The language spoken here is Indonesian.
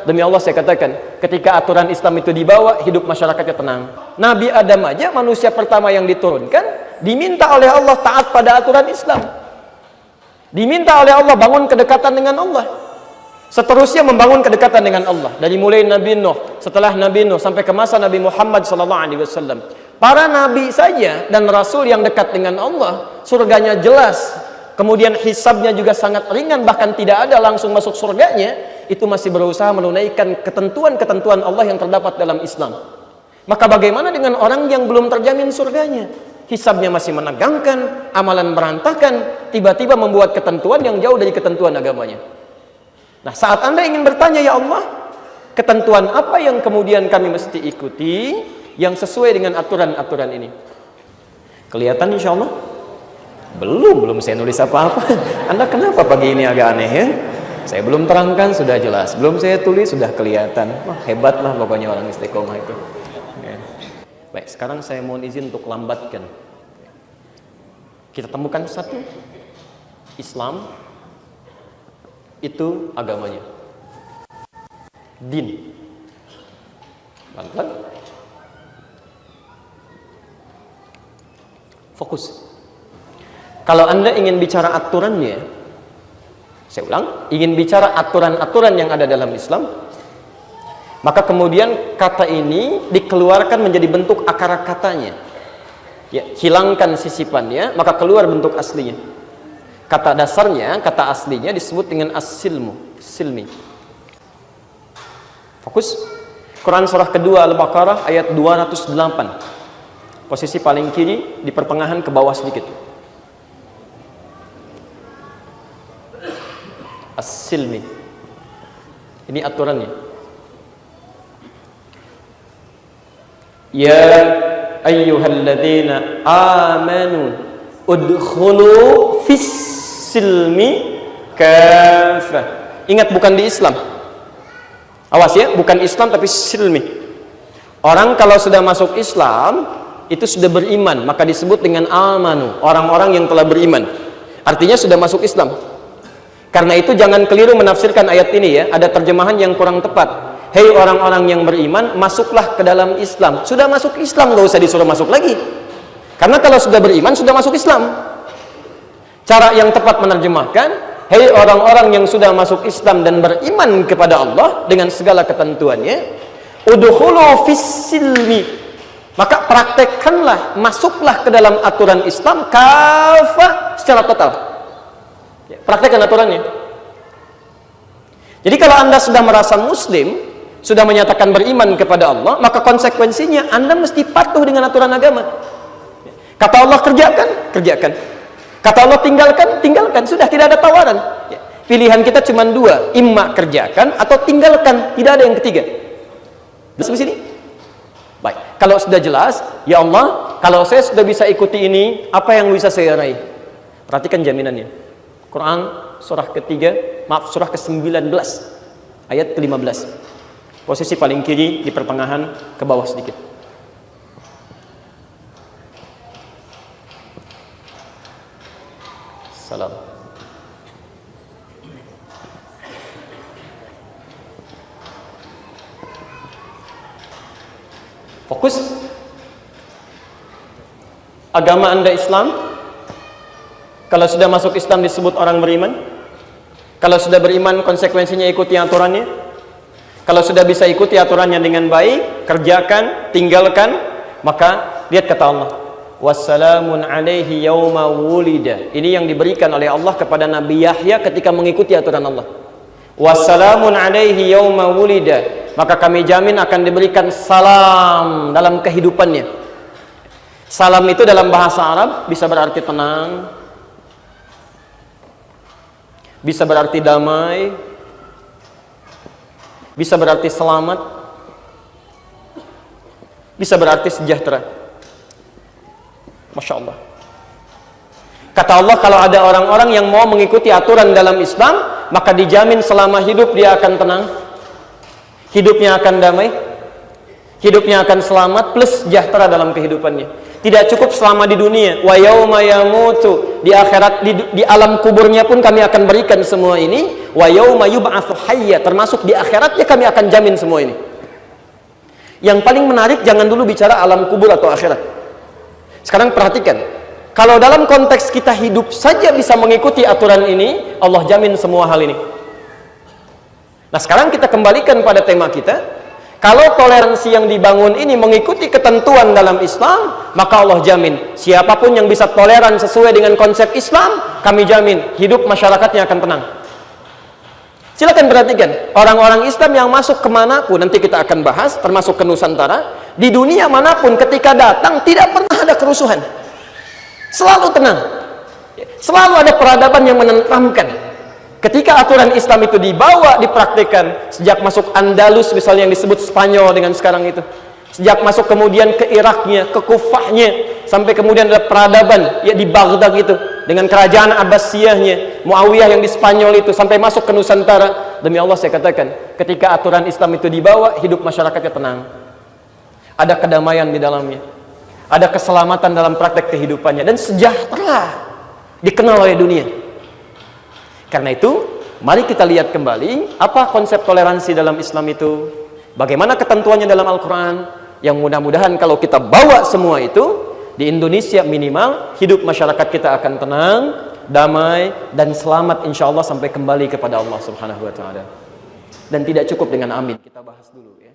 demi Allah saya katakan, ketika aturan Islam itu dibawa, hidup masyarakatnya tenang. Nabi Adam aja manusia pertama yang diturunkan, diminta oleh Allah taat pada aturan Islam. Diminta oleh Allah bangun kedekatan dengan Allah. Seterusnya membangun kedekatan dengan Allah. Dari mulai Nabi Nuh, setelah Nabi Nuh sampai ke masa Nabi Muhammad SAW. Para nabi saja dan rasul yang dekat dengan Allah, surganya jelas. Kemudian hisabnya juga sangat ringan, bahkan tidak ada langsung masuk surganya, itu masih berusaha menunaikan ketentuan-ketentuan Allah yang terdapat dalam Islam. Maka bagaimana dengan orang yang belum terjamin surganya? Hisabnya masih menegangkan, amalan berantakan, tiba-tiba membuat ketentuan yang jauh dari ketentuan agamanya. Nah, saat Anda ingin bertanya, ya Allah, ketentuan apa yang kemudian kami mesti ikuti yang sesuai dengan aturan-aturan ini? Kelihatan insya Allah? Belum saya nulis apa-apa. Anda kenapa pagi ini agak aneh ya? Saya belum terangkan, sudah jelas. Belum saya tulis, sudah kelihatan. Wah, hebatlah pokoknya orang istiqomah itu. Ya. Baik, sekarang saya mohon izin untuk lambatkan. Kita temukan satu, Islam itu agamanya, din. Pelan-pelan. Fokus. Kalau Anda ingin bicara aturannya, saya ulang, ingin bicara aturan-aturan yang ada dalam Islam, maka kemudian kata ini dikeluarkan menjadi bentuk akar katanya. Ya, hilangkan sisipannya, maka keluar bentuk aslinya. Kata dasarnya, kata aslinya disebut dengan as-silmu, silmi. Fokus. Quran surah kedua Al-Baqarah ayat 208. Posisi paling kiri di pertengahan ke bawah sedikit. As-silmi. Ini aturannya. Ya ayyuhalladzina amanu udkhulu fis silmi kafah. Ingat, bukan di Islam. Awas ya, bukan Islam tapi silmi. Orang kalau sudah masuk Islam itu sudah beriman, maka disebut dengan amanu, orang-orang yang telah beriman. Artinya sudah masuk Islam. Karena itu jangan keliru menafsirkan ayat ini ya, ada terjemahan yang kurang tepat. Hei orang-orang yang beriman, masuklah ke dalam Islam. Sudah masuk Islam, gak usah disuruh masuk lagi. Karena kalau sudah beriman, sudah masuk Islam. Cara yang tepat menerjemahkan, hei orang-orang yang sudah masuk Islam dan beriman kepada Allah dengan segala ketentuannya, udkhulu fis silmi. Maka praktekkanlah, masuklah ke dalam aturan Islam kafah secara total. Praktekkan aturannya. Jadi kalau Anda sudah merasa muslim, sudah menyatakan beriman kepada Allah, maka konsekuensinya Anda mesti patuh dengan aturan agama. Kata Allah kerjakan, kerjakan. Kata Allah tinggalkan, tinggalkan. Sudah, tidak ada tawaran. Pilihan kita cuma dua, imma kerjakan atau tinggalkan, tidak ada yang ketiga. Sampai sini? Baik, kalau sudah jelas, ya Allah, kalau saya sudah bisa ikuti ini, apa yang bisa saya raih? Perhatikan jaminannya. Quran surah ketiga, surah ke-19 ayat ke-15. Posisi paling kiri di pertengahan ke bawah sedikit. Salam. Fokus. Agama Anda Islam. Kalau sudah masuk Islam disebut orang beriman. Kalau sudah beriman, konsekuensinya ikuti aturannya. Kalau sudah bisa ikuti aturannya dengan baik, kerjakan, tinggalkan, maka lihat kata Allah, wassalamun alaihi yawma wulida. Ini yang diberikan oleh Allah kepada Nabi Yahya ketika mengikuti aturan Allah. Wassalamun alaihi yawma wulida. Maka kami jamin akan diberikan salam dalam kehidupannya. Salam itu dalam bahasa Arab bisa berarti tenang, bisa berarti damai, bisa berarti selamat, bisa berarti sejahtera. Masya Allah. Kata Allah, kalau ada orang-orang yang mau mengikuti aturan dalam Islam, maka dijamin selama hidup dia akan tenang, hidupnya akan damai, hidupnya akan selamat plus sejahtera dalam kehidupannya. Tidak cukup selama di dunia, wa yauma yamutu, di akhirat, di alam kuburnya pun kami akan berikan semua ini, wa yauma yub'atsu hayya, termasuk di akhiratnya kami akan jamin semua ini. Yang paling menarik, jangan dulu bicara alam kubur atau akhirat. Sekarang perhatikan, kalau dalam konteks kita hidup saja bisa mengikuti aturan ini, Allah jamin semua hal ini. Nah, sekarang kita kembalikan pada tema kita. Kalau toleransi yang dibangun ini mengikuti ketentuan dalam Islam, maka Allah jamin siapapun yang bisa toleran sesuai dengan konsep Islam, kami jamin hidup masyarakatnya akan tenang. Silakan perhatikan, orang-orang Islam yang masuk kemanapun, nanti kita akan bahas, termasuk ke Nusantara, di dunia manapun ketika datang tidak pernah ada kerusuhan, selalu tenang, selalu ada peradaban yang menenteramkan. Ketika aturan Islam itu dibawa, dipraktikkan, sejak masuk Andalus misalnya yang disebut Spanyol dengan sekarang itu, sejak masuk kemudian ke Iraknya, ke Kufahnya, sampai kemudian ada peradaban ya di Baghdad itu dengan kerajaan Abbasiyahnya, Muawiyah yang di Spanyol itu, sampai masuk ke Nusantara. Demi Allah saya katakan, ketika aturan Islam itu dibawa, hidup masyarakatnya tenang, ada kedamaian di dalamnya, ada keselamatan dalam praktek kehidupannya, dan sejahtera dikenal oleh dunia. Karena itu, mari kita lihat kembali apa konsep toleransi dalam Islam itu, bagaimana ketentuannya dalam Al-Quran, yang mudah-mudahan kalau kita bawa semua itu, di Indonesia minimal, hidup masyarakat kita akan tenang, damai, dan selamat insya Allah sampai kembali kepada Allah Subhanahu wa Ta'ala. Dan tidak cukup dengan amin, kita bahas dulu ya.